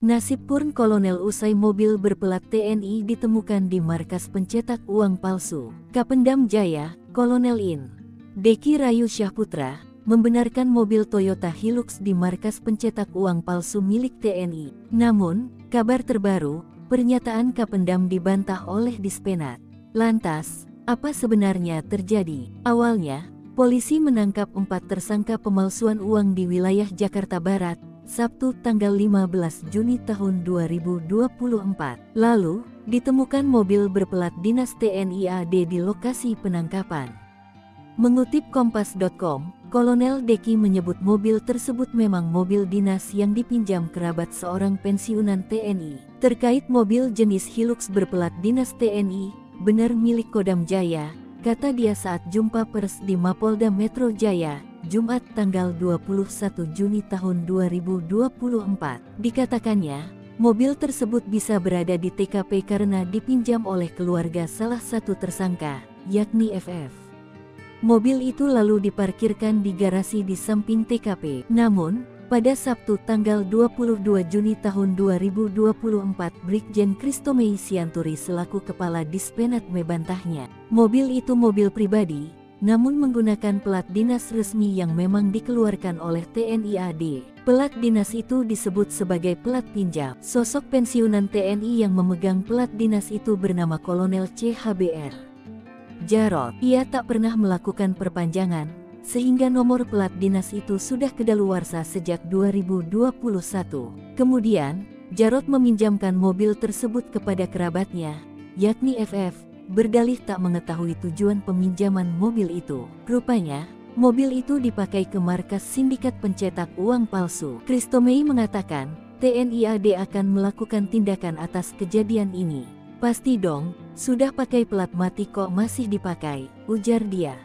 Nasib Purn Kolonel usai mobil berplat TNI ditemukan di markas pencetak uang palsu. Kapendam Jaya, Kolonel In. Deki Rayu Syahputra, membenarkan mobil Toyota Hilux di markas pencetak uang palsu milik TNI. Namun, kabar terbaru, pernyataan Kapendam dibantah oleh Dispenat. Lantas, apa sebenarnya terjadi? Awalnya, polisi menangkap 4 tersangka pemalsuan uang di wilayah Jakarta Barat, Sabtu tanggal 15 Juni tahun 2024. Lalu, ditemukan mobil berplat dinas TNI AD di lokasi penangkapan. Mengutip Kompas.com, Kolonel Deki menyebut mobil tersebut memang mobil dinas yang dipinjam kerabat seorang pensiunan TNI. Terkait mobil jenis Hilux berplat dinas TNI, benar milik Kodam Jaya, kata dia saat jumpa pers di Mapolda Metro Jaya, Jumat tanggal 21 Juni tahun 2024. Dikatakannya, mobil tersebut bisa berada di TKP karena dipinjam oleh keluarga salah satu tersangka, yakni FF. Mobil itu lalu diparkirkan di garasi di samping TKP. Namun, pada Sabtu tanggal 22 Juni tahun 2024, Brigjen Kristomei Sianturi selaku Kepala Dispenat membantahnya. Mobil itu mobil pribadi, namun menggunakan plat dinas resmi yang memang dikeluarkan oleh TNI AD. Plat dinas itu disebut sebagai plat pinjam. Sosok pensiunan TNI yang memegang plat dinas itu bernama Kolonel CHBR Jarod. Ia tak pernah melakukan perpanjangan, sehingga nomor plat dinas itu sudah kedaluarsa sejak 2021. Kemudian, Jarod meminjamkan mobil tersebut kepada kerabatnya, yakni FF, berdalih tak mengetahui tujuan peminjaman mobil itu. Rupanya, mobil itu dipakai ke markas sindikat pencetak uang palsu. Kristomei mengatakan, TNI AD akan melakukan tindakan atas kejadian ini. Pasti dong, sudah pakai plat mati kok masih dipakai, ujar dia.